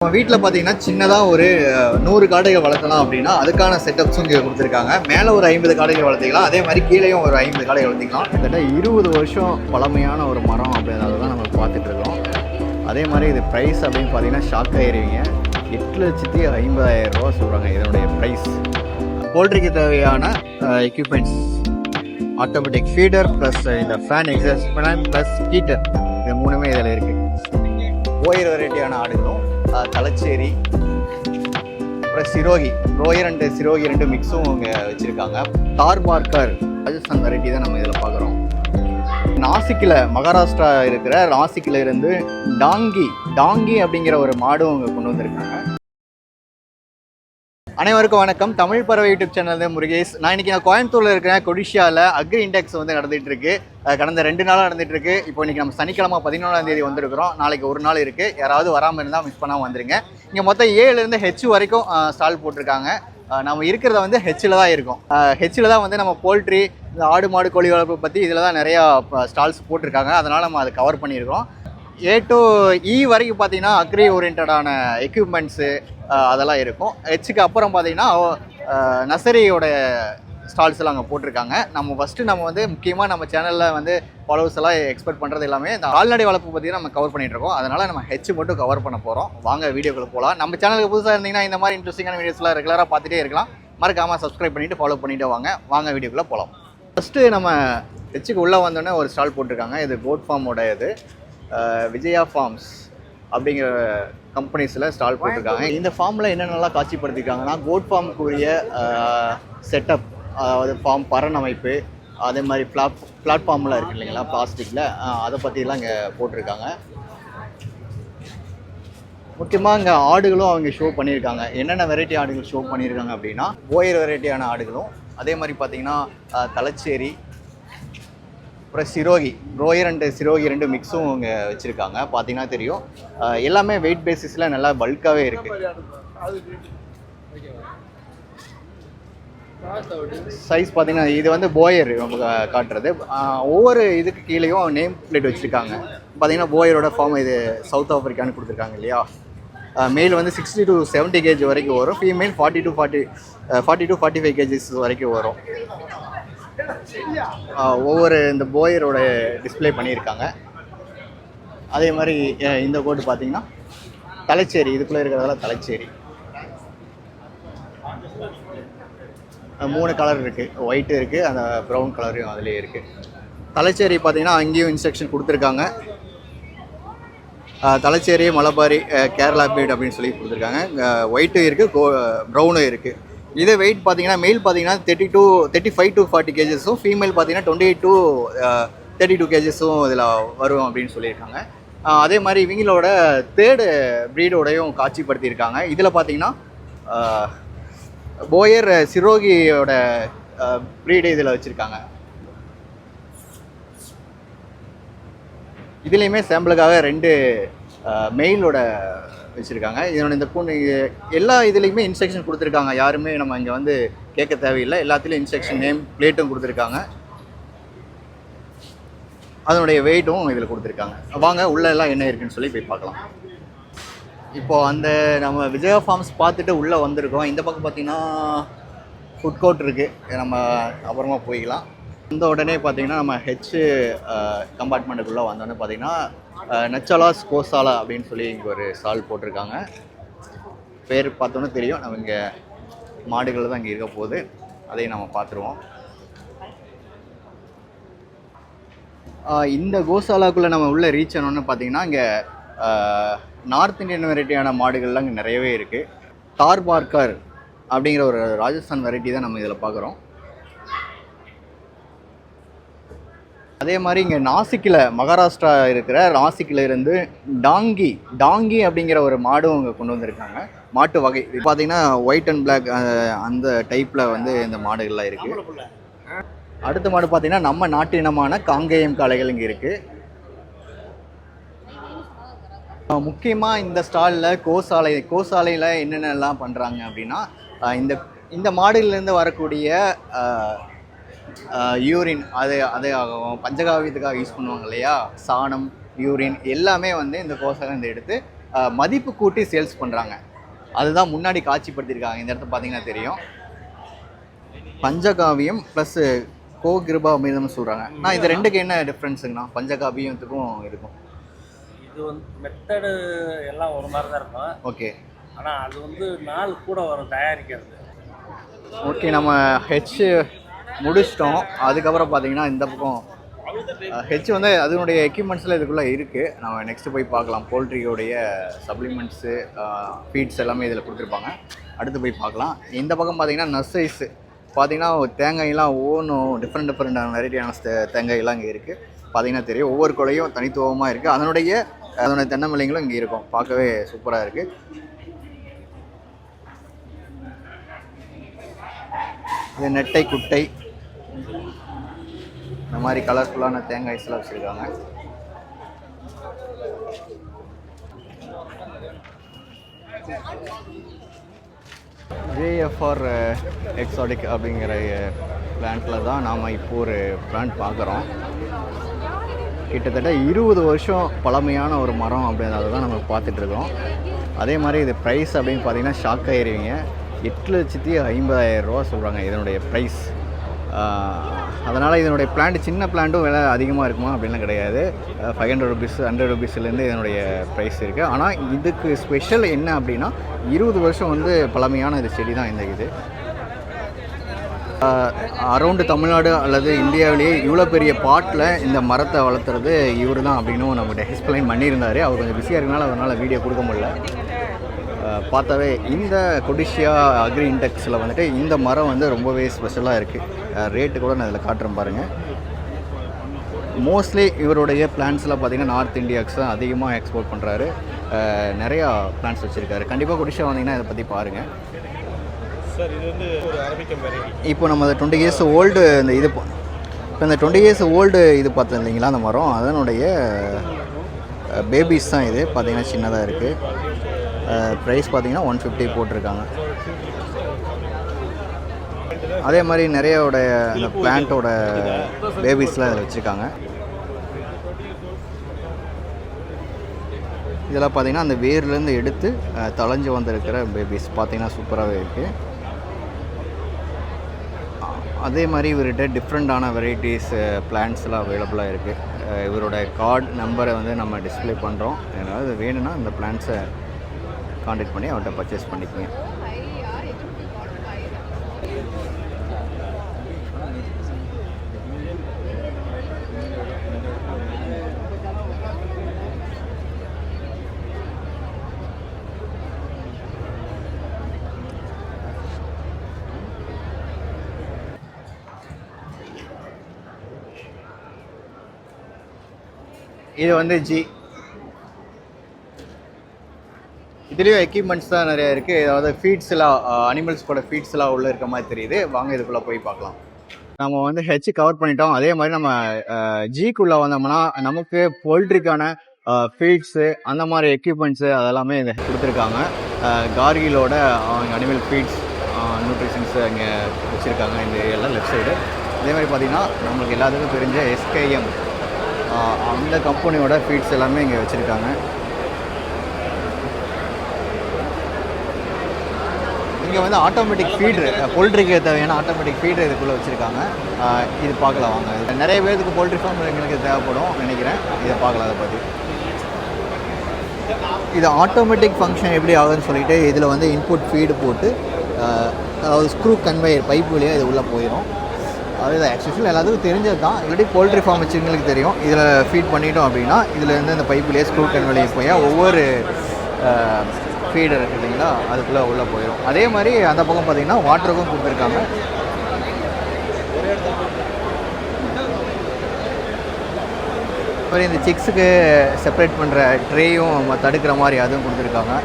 நம்ம வீட்டில் பார்த்தீங்கன்னா சின்னதாக ஒரு 100 காடைகள் வளர்க்கலாம் அப்படின்னா அதுக்கான செட்டப்ஸும் இங்கே கொடுத்துருக்காங்க. மேலே ஒரு 50 காடைகள் வளர்த்திக்கலாம், அதே மாதிரி கீழேயும் ஒரு 50 காடைகள் வளர்த்திக்கலாம். கிட்டத்தட்ட 20 வருஷம் பழமையான ஒரு மரம் அப்படின்றத தான் நம்ம பார்த்துட்ருக்கோம். அதே மாதிரி இது ப்ரைஸ் அப்படின்னு பார்த்தீங்கன்னா ஷாக் ஆகிடுவீங்க. 8,50,000 ரூபா சொல்கிறாங்க இதனுடைய ப்ரைஸ். போல்ட்ரிக்கு தேவையான எக்யூப்மெண்ட்ஸ், ஆட்டோமேட்டிக் ஃபீடர் ப்ளஸ் இந்த fan exhaust fan plus heater, இது மூணுமே இதில் இருக்குது. ஓயர் வெரைட்டியான ஆடுகளும் தலைச்சேரி அப்புறம் சிரோகி, ரோயர் அண்டு சிரோகி ரெண்டு மிக்ஸும் இங்கே வச்சுருக்காங்க. தார் பார்க்கர் ராஜஸ்தான் வெரைட்டி தான் நம்ம இதில் பார்க்குறோம். நாசிக்கில் மகாராஷ்டிரா இருக்கிற நாசிக்கில் இருந்து டாங்கி அப்படிங்கிற ஒரு மாடும் இங்கே கொண்டு வந்திருக்காங்க. அனைவருக்கும் வணக்கம். தமிழ் பறவை யூடியூப் சேனல் முருகேஷ். நான் கோயம்புத்தூரில் இருக்கிறேன். கொடிஷியாவில் அக்ரி இண்டெக்ஸ் வந்து நடந்துகிட்டு இருக்கு. கடந்த 2 நாளாக நடந்துட்டு இருக்கு. இப்போ இன்றைக்கி நம்ம சனிக்கிழமை 14ஆம் தேதி வந்திருக்கிறோம். நாளைக்கு ஒரு நாள் இருக்குது. யாராவது வராமல் இருந்தால் மிஸ் பண்ணாமல் வந்துருங்க. இங்கே மொத்தம் 7லேருந்து H வரைக்கும் ஸ்டால் போட்டிருக்காங்க. நம்ம இருக்கிறத வந்து ஹெச்சில் தான் இருக்கும். ஹெச்சில் தான் வந்து நம்ம போல்ட்ரி, இந்த ஆடு மாடு கோழி வளர்ப்பு பற்றி இதில் தான் நிறையா ஸ்டால்ஸ் போட்டிருக்காங்க. அதனால் நம்ம அதை கவர் பண்ணியிருக்கோம். A to E வரைக்கும் பார்த்தீங்கன்னா அக்ரி ஓரியன்டான எக்யூப்மெண்ட்ஸு அதெல்லாம் இருக்கும். ஹெச்சுக்கு அப்புறம் பார்த்தீங்கன்னா நர்சரியோட ஸ்டால்ஸ் எல்லாம் அங்கே போட்டிருக்காங்க. நம்ம வந்து முக்கியமாக நம்ம சேனலில் வந்து ஃபாலோவர்ஸ் எல்லாம் எக்ஸ்பெக்ட் பண்ணுறது எல்லாமே இந்த கால்நடை வளர்ப்பு பற்றி நம்ம கவர் பண்ணிகிட்ருக்கோம். அதனால் நம்ம ஹெச் மட்டும் கவர் பண்ண போகிறோம். வாங்க வீடியோக்குள்ள போகலாம். நம்ம சேனலுக்கு புதுசாக இருந்தீங்கன்னா இந்த மாதிரி இன்ட்ரெஸ்டிங்கான வீடியோஸ்லாம் ரெகுலராக பார்த்துட்டே இருக்கலாம். மறக்காமல் சப்ஸ்கிரைப் பண்ணிவிட்டு ஃபாலோ பண்ணிவிட்டு வாங்க வீடியோக்குள்ளே போகலாம். ஃபஸ்ட்டு நம்ம ஹெச்சுக்கு உள்ளே வந்தோடனே ஒரு ஸ்டால் போட்டிருக்காங்க. இது கோட் ஃபார்மோட இது விஜயா ஃபார்ம்ஸ் அப்படிங்கிற கம்பெனிஸில் ஸ்டால் போட்டிருக்காங்க. இந்த ஃபார்மில் என்னென்னலாம் காட்சிப்படுத்திருக்காங்கன்னா கோட் ஃபார்முக்குரிய செட்டப், அதாவது ஃபார்ம் பராமரிப்பு, அதே மாதிரி பிளாட்ஃபார்ம்லாம் இருக்குது இல்லைங்களா பிளாஸ்டிக்கில், அதை பற்றிலாம் இங்கே போட்டிருக்காங்க. முக்கியமாக இங்கே ஆடுகளும் அவங்க ஷோ பண்ணியிருக்காங்க. என்னென்ன வெரைட்டி ஆடுகள் ஷோ பண்ணியிருக்காங்க அப்படின்னா ஓயர் வெரைட்டியான ஆடுகளும், அதே மாதிரி பார்த்திங்கன்னா தலைச்சேரி அப்புறம் சிரோகி, ரோயர் அண்டு சிரோகி ரெண்டு மிக்ஸும் இங்கே வச்சுருக்காங்க. பார்த்தீங்கன்னா தெரியும், எல்லாமே வெயிட் பேசிஸில் நல்லா பல்காகவே இருக்குது. சைஸ் பார்த்தீங்கன்னா இது வந்து போயர் காட்டுறது. ஒவ்வொரு இதுக்கு கீழேயும் நேம் பிளேட் வச்சுருக்காங்க. பார்த்தீங்கன்னா போயரோட ஃபார்ம் இது சவுத் ஆஃப்ரிக்கான்னு கொடுத்துருக்காங்க இல்லையா. மேல் வந்து 60 to 70 kg வரைக்கும் வரும். ஃபீமேல் 40 to 45 kg வரைக்கும் வரும். ஒவ்வொரு இந்த போயரோட டிஸ்பிளே பண்ணியிருக்காங்க. அதே மாதிரி இந்த கோட்டு பார்த்தீங்கன்னா தலைச்சேரி, இதுக்குள்ளே இருக்கிறதெல்லாம் தலைச்சேரி. 3 கலர் இருக்குது. ஒயிட்டு இருக்குது, அந்த ப்ரௌன் கலரும் அதுலேயே இருக்குது. தலைச்சேரி பார்த்தீங்கன்னா அங்கேயும் இன்ஸ்ட்ரக்ஷன் கொடுத்துருக்காங்க. தலைச்சேரி, மலபாரி, கேரளா பீட் அப்படின்னு சொல்லி கொடுத்துருக்காங்க. ஒயிட்டும் இருக்குது, ப்ரௌனும் இருக்குது. இதே வெயிட் பார்த்தீங்கன்னா மெயில் பார்த்தீங்கன்னா 35 to 40 kg, ஃபீமேல் பார்த்தீங்கன்னா 28 to 32 kg இதில் வரும் அப்படின்னு சொல்லியிருக்காங்க. அதே மாதிரி இவங்களோட தேர்டு ப்ரீடோடையும் காட்சிப்படுத்தியிருக்காங்க. இதில் பார்த்தீங்கன்னா போயர் சிரோகியோட ப்ரீடு இதில் வச்சுருக்காங்க. இதுலேயுமே சாம்பிளுக்காக 2 மெயிலோட வச்சுருக்காங்க. இதனோட இந்த கூண்டு எல்லா இதுலேயுமே இன்ஸ்ட்ரக்ஷன் கொடுத்துருக்காங்க. யாருமே நம்ம இங்கே வந்து கேட்க தேவையில்லை. எல்லாத்துலேயும் இன்ஸ்ட்ரக்ஷன் நேம் பிளேட்டும் கொடுத்துருக்காங்க. அதனுடைய வெயிட்டும் இதில் கொடுத்துருக்காங்க. வாங்க உள்ளே எல்லாம் என்ன இருக்குன்னு சொல்லி போய் பார்க்கலாம். இப்போது அந்த நம்ம விஜயா ஃபார்ம்ஸ் பார்த்துட்டு உள்ளே வந்திருக்கோம். இந்த பக்கம் பார்த்திங்கன்னா ஃபுட் கோர்ட் இருக்குது. நம்ம அப்புறமா போய்க்கலாம். இந்த உடனே பார்த்திங்கன்னா நம்ம ஹெச் கம்பார்ட்மெண்ட்டுக்குள்ளே வந்தோடனே பார்த்திங்கன்னா நச்சலாஸ் கோசாலா அப்படின்னு சொல்லி இங்கே ஒரு ஸ்டால் போட்டிருக்காங்க. பேர் பார்த்தோன்னே தெரியும், நம்ம இங்கே மாடுகள் தான் இங்கே இருக்க போகுது. அதையும் நம்ம பார்த்துருவோம். இந்த கோசாலாக்குள்ளே நம்ம உள்ளே ரீச் ஆனோன்னு பார்த்திங்கன்னா இங்கே நார்த் இந்தியன் வெரைட்டியான மாடுகள்லாம் இங்கே நிறையவே இருக்குது. தார் பார்க்கர் அப்படிங்கிற ஒரு ராஜஸ்தான் வெரைட்டி தான் நம்ம இதில் பார்க்குறோம். அதே மாதிரி இங்கே நாசிக்கில் மகாராஷ்டிரா இருக்கிற நாசிக்கில் இருந்து டாங்கி அப்படிங்கிற ஒரு மாடும் இங்கே கொண்டு வந்திருக்காங்க. மாட்டு வகை இது பார்த்தீங்கன்னா ஒயிட் அண்ட் பிளாக் அந்த டைப்பில் வந்து இந்த மாடுகள்லாம் இருக்குது. அடுத்த மாடு பார்த்தீங்கன்னா நம்ம நாட்டு இனமான காங்கேயம் காளைகள் இங்கே இருக்குது. முக்கியமாக இந்த ஸ்டாலில் கோசாலையில் என்னென்னலாம் பண்ணுறாங்க அப்படின்னா இந்த மாடுகள்லேருந்து வரக்கூடிய யூரின் அது பஞ்சகாவியத்துக்காக யூஸ் பண்ணுவாங்க இல்லையா, சாணம், யூரின் எல்லாமே வந்து இந்த கோசாலேருந்து எடுத்து மதிப்பு கூட்டி சேல்ஸ் பண்ணுறாங்க. அதுதான் முன்னாடி காட்சிப்படுத்தியிருக்காங்க. இந்த இடத்துல பார்த்தீங்கன்னா தெரியும். பஞ்சகாவியம் ப்ளஸ் கோகிருபா அமிர்தம்னு சொல்கிறாங்க. நான் இது ரெண்டுக்கு என்ன டிஃப்ரென்ஸுங்கண்ணா, பஞ்சகாவியத்துக்கும் இருக்கும்? இது வந்து மெத்தடு எல்லாம் ஒரு மாதிரி தான் இருக்கும். ஓகே. ஆனால் அது வந்து நாள் கூட வரும் தயாரிக்கிறது. ஓகே, நம்ம ஹெச் முடிச்சிட்டோம். அதுக்கப்புறம் பார்த்தீங்கன்னா இந்த பக்கம் ஹெச் வந்து அதனுடைய எக்யூப்மெண்ட்ஸில் இதுக்குள்ளே இருக்குது. நம்ம நெக்ஸ்ட்டு போய் பார்க்கலாம். போல்ட்ரியோடைய சப்ளிமெண்ட்ஸு, ஃபீட்ஸ் எல்லாமே இதில் கொடுத்துருப்பாங்க. அடுத்து போய் பார்க்கலாம். இந்த பக்கம் பார்த்தீங்கன்னா நர்சரிஸு பார்த்தீங்கன்னா தேங்காயெல்லாம் ஒவ்வொன்றும் டிஃப்ரெண்டான வெரைட்டியான தேங்காயெல்லாம் இங்கே இருக்குது. பார்த்தீங்கன்னா தெரியும், ஒவ்வொரு கொலையும் தனித்துவமாக இருக்குது. அதனுடைய தென்னமலைங்களும் இங்கே இருக்கும். பார்க்கவே சூப்பராக இருக்குது. இது நெட்டை குட்டை இந்த மாதிரி கலர்ஃபுல்லான தேங்காய்ஸ்லாம் வச்சுருக்காங்க. ஜேஎஃப்ஆர் எக்ஸாடிக் அப்படிங்கிற பிளான்ட்டில் தான் நாம் இப்போ ஒரு பிளான்ட் பார்க்குறோம். கிட்டத்தட்ட 20 வருஷம் பழமையான ஒரு மரம் அப்படின்றத தான் நம்ம பார்த்துட்ருக்கோம். அதே மாதிரி இது ப்ரைஸ் அப்படின்னு பார்த்தீங்கன்னா ஷாக் ஆகிடுவீங்க. 8,50,000 ரூபா சொல்கிறாங்க இதனுடைய ப்ரைஸ். அதனால் இதனுடைய பிளான்ட் சின்ன பிளான்ட்டும் விலை அதிகமாக இருக்குமா அப்படின்லாம் கிடையாது. 500 ருபீஸ் 100 ருபீஸ்லேருந்து இதனுடைய ப்ரைஸ் இருக்குது. ஆனால் இதுக்கு ஸ்பெஷல் என்ன அப்படின்னா 20 வருஷம் வந்து பழமையான இது செடி தான் இந்த இது. அரௌண்டு தமிழ்நாடு அல்லது இந்தியாவிலேயே இவ்வளோ பெரிய பாட்டில் இந்த மரத்தை வளர்த்துறது இவர் தான் அப்படின்னு நம்மகிட்ட எக்ஸ்பிளைன் பண்ணியிருந்தார். அவர் கொஞ்சம் பிஸியாக இருக்கனால அவரால் வீடியோ கொடுக்க முடியல. பார்த்தாவே இந்த கொடிஷியா அக்ரி இண்டெக்ஸில் வந்துட்டு இந்த மரம் வந்து ரொம்பவே ஸ்பெஷலாக இருக்குது. ரேட்டு கூட நான் இதில் காட்டுறேன் பாருங்கள். மோஸ்ட்லி இவருடைய பிளான்ஸில் பார்த்திங்கன்னா நார்த் இந்தியாவுக்கு தான் அதிகமாக எக்ஸ்போர்ட் பண்ணுறாரு. நிறையா பிளான்ஸ் வச்சுருக்காரு. கண்டிப்பாக கொடிஷியா வந்தீங்கன்னா இதை பற்றி பாருங்கள். சார் இது வந்து ஒரு அரபிக்கம் வெரைட்டி. இப்போ நம்ம 20 இயர்ஸ் ஓல்டு இந்த இது இப்போ இந்த 20 இயர்ஸ் ஓல்டு இது பார்த்தோம் இல்லைங்களா அந்த மரம், அதனுடைய பேபிஸ் தான் இது. பார்த்திங்கன்னா சின்னதாக இருக்குது. ப்ரைஸ் பார்த்திங்கன்னா 150 போட்டிருக்காங்க. அதே மாதிரி நிறையோட இந்த பிளான்ட்டோட பேபிஸ்லாம் இதில் வச்சுருக்காங்க. இதெல்லாம் பார்த்திங்கன்னா அந்த வேர்லேருந்து எடுத்து தளைஞ்சு வந்திருக்கிற பேபிஸ் பார்த்திங்கன்னா சூப்பராகவே இருக்குது. அதே மாதிரி இவர்கிட்ட டிஃப்ரெண்ட்டான வெரைட்டிஸ் பிளான்ட்ஸ்லாம் அவைலபிளாக இருக்குது. இவரோட கார்டு நம்பரை வந்து நம்ம டிஸ்பிளே பண்ணுறோம். ஏதாவது வேணும்னா இந்த பிளான்ட்ஸை கான்டாக்ட் பண்ணி அவர்கிட்ட பர்ச்சேஸ் பண்ணிக்கோங்க. இது வந்து இதுலேயும் எக்யூப்மெண்ட்ஸ் தான் நிறையா இருக்குது. ஏதாவது ஃபீட்ஸ்லாம் அனிமல்ஸ்கோட ஃபீட்ஸ்லாம் உள்ளே இருக்க மாதிரி தெரியுது. வாங்க இதுக்குள்ளே போய் பார்க்கலாம். நம்ம வந்து ஹெச் கவர் பண்ணிட்டோம். அதே மாதிரி நம்ம ஜிக்குள்ளே வந்தோம்னா நமக்கு போல்ட்ரிக்கான ஃபீட்ஸு அந்த மாதிரி எக்யூப்மெண்ட்ஸு அதெல்லாமே இதை கொடுத்துருக்காங்க. கார்கிலோட அவங்க அனிமல் ஃபீட்ஸ் நியூட்ரிஷன்ஸு அங்கே வச்சுருக்காங்க இந்த ஏரியாவில் லெஃப்ட் சைடு. அதே மாதிரி பார்த்திங்கன்னா நம்மளுக்கு எல்லாத்துக்கும் தெரிஞ்ச எஸ்கேஎம் அந்த கம்பெனியோட ஃபீட்ஸ் எல்லாமே இங்கே வச்சுருக்காங்க. இங்கே வந்து ஆட்டோமேட்டிக் ஃபீட்ரு, போல்ட்ரிக்கு தேவையான ஆட்டோமேட்டிக் ஃபீட்ரு இதுக்குள்ளே வச்சுருக்காங்க. இது பார்க்கலாம் வாங்க. நிறைய பேருக்கு போல்ட்ரி ஃபார்ம் எங்களுக்கு தேவைப்படும் நினைக்கிறேன். இதை பார்க்கலாம். அதை பற்றி இது ஆட்டோமேட்டிக் ஃபங்க்ஷன் எப்படி ஆகுதுன்னு சொல்லிட்டு இதில் வந்து இன்புட் ஃபீடு போட்டு அதாவது ஸ்க்ரூ கன்வேயர் பைப் வழியாக இது உள்ளே போயிடும். அதுதான் ஆக்சுவலி எல்லாத்துக்கும் தெரிஞ்சது தான். இல்லாட்டி போல்ட்ரி ஃபார்ம் வச்சுங்களுக்கு தெரியும். இதில் ஃபீட் பண்ணிட்டோம் அப்படின்னா இதில் இருந்து இந்த பைப்புலேயே ஸ்க்ரூ கன்வேயர் போய் ஒவ்வொரு ஃபீடு இருக்குது இல்லைங்களா, அதுக்குள்ளே உள்ளே போயிடும். அதே மாதிரி அந்த பக்கம் பார்த்திங்கன்னா வாட்டருக்கும் கொடுத்துருக்காங்க. அப்புறம் இந்த சிக்ஸுக்கு செப்பரேட் பண்ணுற ட்ரேயும் தடுக்கிற மாதிரி அதுவும் கொடுத்துருக்காங்க.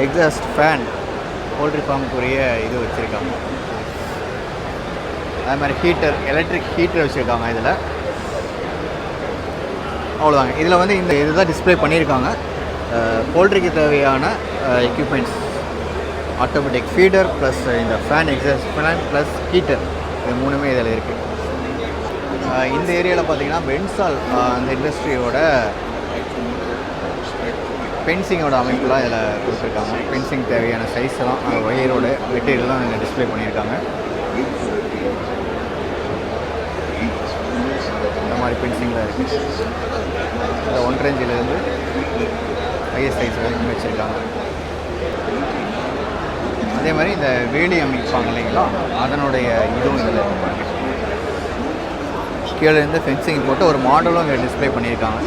எக்ஸாஸ்ட் ஃபேன் போல்ட்ரி ஃபார்முக்குரிய இது வச்சுருக்காங்க. அது மாதிரி ஹீட்டர், எலக்ட்ரிக் ஹீட்டர் வச்சுருக்காங்க இதில். அவ்வளோதாங்க. இதில் வந்து இந்த இதுதான் டிஸ்பிளே பண்ணியிருக்காங்க. போல்ட்ரிக்கு தேவையான எக்யூப்மெண்ட்ஸ், ஆட்டோமேட்டிக் ஃபீடர் ப்ளஸ் இந்த fan, exhaust fan plus heater, இது மூணுமே இதில் இருக்குது. இந்த ஏரியாவில் பார்த்தீங்கன்னா பென்சால் அந்த இண்டஸ்ட்ரியோட பென்சிங்கோட அமைப்புலாம் இதில் கொடுத்துருக்காங்க. பென்சிங் தேவையான சைஸ் எல்லாம் ஒயரோட மெட்டீரியல்லாம் இங்கே டிஸ்பிளே பண்ணியிருக்காங்க. இந்த மாதிரி பென்சிங்கில் இருக்குது. இந்த 1 இன்ச்சிலேருந்து ஹையர் சைஸ் வரைக்கும் வச்சுருக்காங்க. அதே மாதிரி இந்த வேலி அமைப்பாங்க இல்லைங்களா, அதனுடைய இதுவும் இதில் கீழே இருந்து ஃபென்சிங் போட்டு ஒரு மாடலும் இங்கே டிஸ்பிளே பண்ணியிருக்காங்க.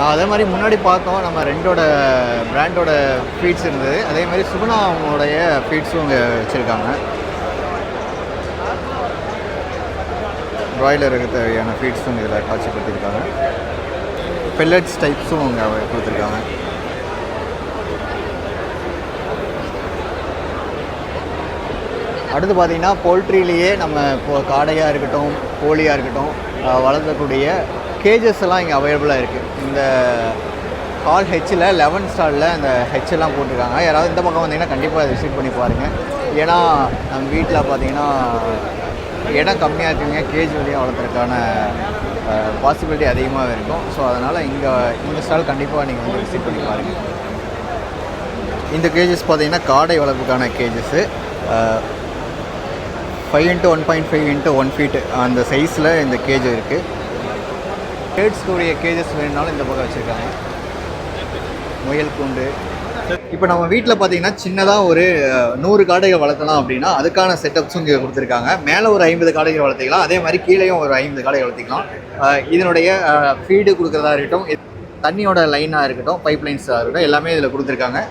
அதே மாதிரி முன்னாடி பார்த்தோம் நம்ம ரெண்டோட பிராண்டோட ஃபீட்ஸ் இருந்தது. அதே மாதிரி சுகுணாவுடைய ஃபீட்ஸும் இங்கே வச்சுருக்காங்க. ப்ராய்லருக்கு தேவையான ஃபீட்ஸும் இதில் காட்சிப்படுத்தியிருக்காங்க. பெல்லட்ஸ் டைப்ஸும் இங்கே கொடுத்துருக்காங்க. அடுத்து பார்த்திங்கன்னா போல்ட்ரிலேயே நம்ம இப்போ காடையாக இருக்கட்டும், கோழியாக இருக்கட்டும் வளர்த்தக்கூடிய கேஜஸ் எல்லாம் இங்கே அவைலபிளாக இருக்குது. இந்த கால் ஹெச்சில் 11 ஸ்டாலில் இந்த ஹெச்செல்லாம் போட்டிருக்காங்க. யாராவது இந்த பக்கம் வந்தீங்கன்னா கண்டிப்பாக விசிட் பண்ணி பாருங்கள். ஏன்னா நம்ம வீட்டில் பார்த்தீங்கன்னா இடம் கம்மியாக இருக்குங்க, கேஜ் வழியாக வளர்த்துறதுக்கான பாசிபிலிட்டி அதிகமாக இருக்கும். ஸோ அதனால் இந்த ஸ்டால் கண்டிப்பாக நீங்கள் வந்து விசிட் பண்ணி பாருங்கள். இந்த கேஜஸ் பார்த்தீங்கன்னா காடை வளர்ப்புக்கான கேஜஸ்ஸு 5 × 1.5 × 1 feet அந்த சைஸில் இந்த கேஜ் இருக்குது. பேர்ட்ஸ்க்குரிய கேஜஸ் வேணுனாலும் இந்த பக்கம் வச்சுருக்காங்க. முயல் கூண்டு. இப்போ நம்ம வீட்டில் பார்த்தீங்கன்னா சின்னதாக ஒரு 100 காடைகள் வளர்த்தலாம் அப்படின்னா அதுக்கான செட்டப்ஸும் இங்கே கொடுத்துருக்காங்க. மேலே ஒரு 50 காடைகள் வளர்த்திக்கலாம். அதே மாதிரி கீழேயும் ஒரு 50 காடைகள் வளர்த்திக்கலாம். இதனுடைய ஃபீடு கொடுக்குறதா இருக்கட்டும், தண்ணியோட லைனாக இருக்கட்டும், பைப் லைன்ஸாக இருக்கட்டும், எல்லாமே இதில் கொடுத்துருக்காங்க.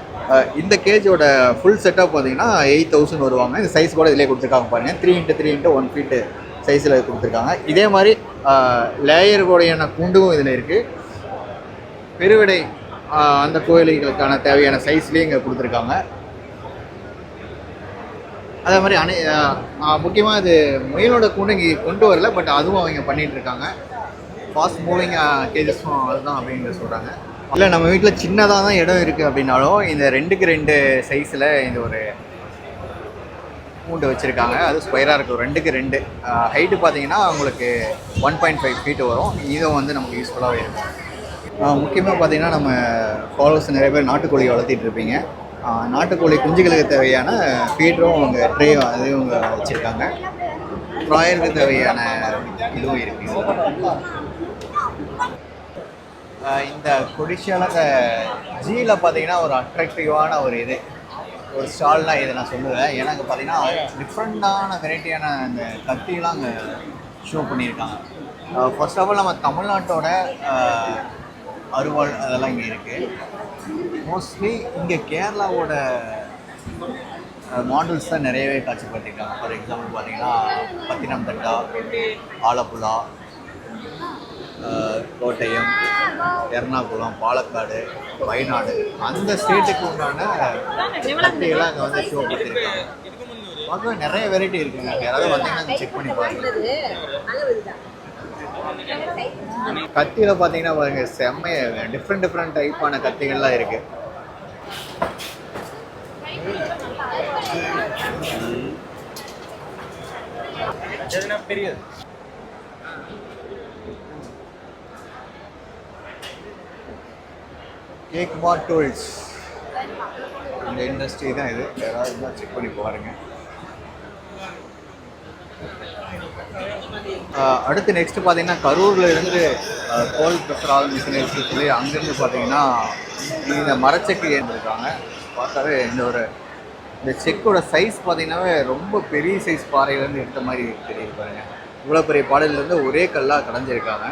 இந்த கேஜோட ஃபுல் செட்டப் பார்த்தீங்கன்னா 8000 வருவாங்க. இந்த சைஸ் கூட இதிலே கொடுத்துருக்காங்க பாருங்கள். 3 × 3 × 1 feet சைஸில் கொடுத்துருக்காங்க. இதே மாதிரி லேயர்களுடையான கூண்டும் இதில் இருக்குது. பெருவிடை அந்த கோயில்களுக்கான தேவையான சைஸ்லேயும் இங்கே கொடுத்துருக்காங்க. அதே மாதிரி முக்கியமாக இது முயலோட கூண்டு இங்கே கொண்டு வரல, பட் அதுவும் அவங்க பண்ணிகிட்ருக்காங்க. ஃபாஸ்ட் மூவிங் கேஜஸும் அதுதான் அப்படின்னு சொல்கிறாங்க. இல்லை நம்ம வீட்டில் சின்னதாக தான் இடம் இருக்குது அப்படின்னாலும் இந்த 2 × 2 சைஸில் இந்த ஒரு கூண்டு வச்சுருக்காங்க. அது ஸ்கொயராக இருக்கும். 2 × 2 ஹைட்டு பார்த்தீங்கன்னா உங்களுக்கு 1.5 feet வரும். இதுவும் வந்து நமக்கு யூஸ்ஃபுல்லாகவே இருக்கும். முக்கியமாக பார்த்தீங்கன்னா நம்ம ஃபாலோவர்ஸ் நிறைய பேர் நாட்டுக்கோழி வளர்த்திட்டு இருப்பீங்க. நாட்டுக்கோழி குஞ்சுகளுக்கு தேவையான ஃபீடரும் அவங்க ட்ரேயும் அதையும் அவங்க வச்சுருக்காங்க. ப்ராயருக்கு தேவையான இதுவும் இருக்குது. இந்த கொடிஷியாவில் இந்த ஜீல பார்த்தீங்கன்னா ஒரு அட்ராக்டிவான ஒரு ஸ்டால்னால் இதை நான் சொல்லுவேன். எனக்கு பார்த்தீங்கன்னா டிஃப்ரெண்ட்டான வெரைட்டியான அந்த கத்தியெல்லாம் அங்கே ஷோ பண்ணியிருக்காங்க. ஃபர்ஸ்ட் ஆஃப் ஆல் நம்ம தமிழ்நாட்டோட அருவாள் அதெல்லாம் இங்கே இருக்குது. மோஸ்ட்லி இங்கே கேரளாவோட மாடல்ஸ் தான் நிறையவே காட்சிப்படுத்தியிருக்காங்க. ஃபார் எக்ஸாம்பிள் பார்த்தீங்கன்னா பத்தினம்திட்டா, ஆலப்புழா, கோட்டயம், எர்ணாகுளம், பாலக்காடு, வயநாடு அந்த ஸ்டேட்டுக்கு உண்டான கத்தியெல்லாம் அங்கே வந்து ஷோ பண்ணியிருக்காங்க. பார்க்க நிறைய வெரைட்டி இருக்குங்க. யாராவது வந்தீங்கன்னா செக் பண்ணி பாருங்க. கத்தியில் பார்த்தீங்கன்னா பாருங்க செம்மைய டிஃப்ரெண்ட் டைப்பான கத்திகள்லாம் இருக்குது. பெரிய கேக் மார்ட் டூல்ஸ் இந்த இண்டஸ்ட்ரி தான் இது. யாராவது இருந்தால் செக் பண்ணி பாருங்க. அடுத்து நெக்ஸ்ட்டு பார்த்தீங்கன்னா கரூரில் இருந்து கோல் ப்ரெஷர் மிஷினரிஸ் சொல்லி அங்கேருந்து பார்த்தீங்கன்னா இந்த மரச்செக்கு ஏற்றிருக்காங்க. பார்த்தாவே இந்த செக்கோட சைஸ் பார்த்தீங்கன்னாவே ரொம்ப பெரிய சைஸ் பாறையிலேருந்து எடுத்த மாதிரி தெரியுது பாருங்க. இவ்வளோ பெரிய பாறையிலேருந்து ஒரே கல்லாக கடைஞ்சிருக்காங்க.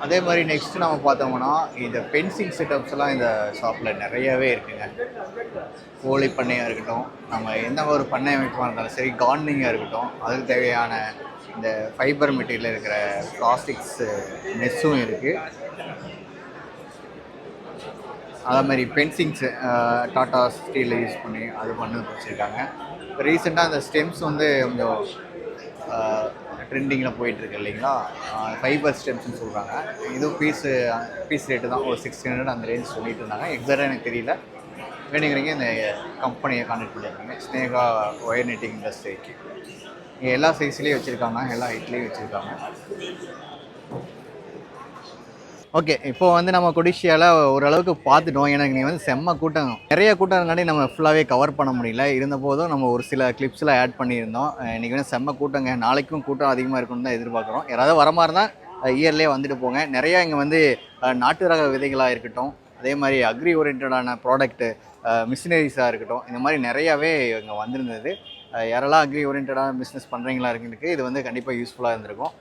அதே மாதிரி நெக்ஸ்ட் நம்ம பார்த்தோம்னா இந்த பென்சிங் செட்டப்ஸ் எல்லாம் இந்த ஷாப்பில் நிறையவே இருக்குங்க. கோழி பண்ணையாக இருக்கட்டும், நம்ம எந்த ஒரு பண்ணை அமைப்பாக இருந்தாலும் சரி, கார்டனிங்காக இருக்கட்டும், அதுக்கு தேவையான இந்த ஃபைபர் மெட்டீரியல் இருக்கிற பிளாஸ்டிக்ஸ் நெஸ்ஸும் இருக்குது. அதே மாதிரி பென்சிங்ஸு டாட்டா ஸ்டீலில் யூஸ் பண்ணி அது பண்ணி வச்சுருக்காங்க. ரீசெண்டாக அந்த ஸ்டெம்ஸ் வந்து கொஞ்சம் ட்ரெண்டிங்கில் போயிட்டுருக்கு இல்லைங்களா, ஃபைபர் ஸ்டெம்ஸ்னு சொல்கிறாங்க. இதுவும் பீஸ் ரேட்டு தான் ஒரு 600 அந்த ரேஞ்ச் சொல்லிட்டு இருந்தாங்க. எக்ஸாக்டாக எனக்கு தெரியல. வேணுங்கிறீங்க இந்த கம்பெனியை கான்டெக்ட் பண்ணியிருக்கீங்க, ஸ்னேகா ஒயர் நெட்டிங் இண்டஸ்ட்ரிக்கு. இங்கே எல்லா சைஸ்லேயும் வச்சுருக்காங்க, எல்லா ஹைட்லேயும் வச்சுருக்காங்க. ஓகே, இப்போ வந்து நம்ம கொடிஷியாவில் ஓரளவுக்கு பார்த்துட்டோம். எனக்கு நீங்கள் வந்து செம்ம கூட்டம், நிறைய கூட்டங்காட்டி நம்ம ஃபுல்லாகவே கவர் பண்ண முடியல. இருந்தபோதும் நம்ம ஒரு சில கிளிப்ஸில் ஆட் பண்ணியிருந்தோம். இன்றைக்கி வந்து செம்ம கூட்டங்க, நாளைக்கும் கூட்டம் அதிகமாக இருக்குன்னு தான் எதிர்பார்க்குறோம். யாராவது வர மாதிரி தான் இயர்லேயே வந்துட்டு போங்க. நிறையா இங்கே வந்து நாட்டு ரக விதைகளாக இருக்கட்டும், அதே மாதிரி அக்ரி ஓரியன்டான ப்ராடக்ட்டு, மிஷினரிஸாக இருக்கட்டும், இந்த மாதிரி நிறையாவே இங்கே வந்திருந்தது. யாரெல்லாம் அக்ரி ஓரியன்டான பிஸ்னஸ் பண்ணுறீங்களா இருக்குன்னு இது வந்து கண்டிப்பாக யூஸ்ஃபுல்லாக இருந்திருக்கும்.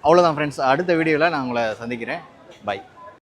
அவ்வளோதான் ஃப்ரெண்ட்ஸ், அடுத்த வீடியோவில் நான் உங்களை சந்திக்கிறேன். Bye.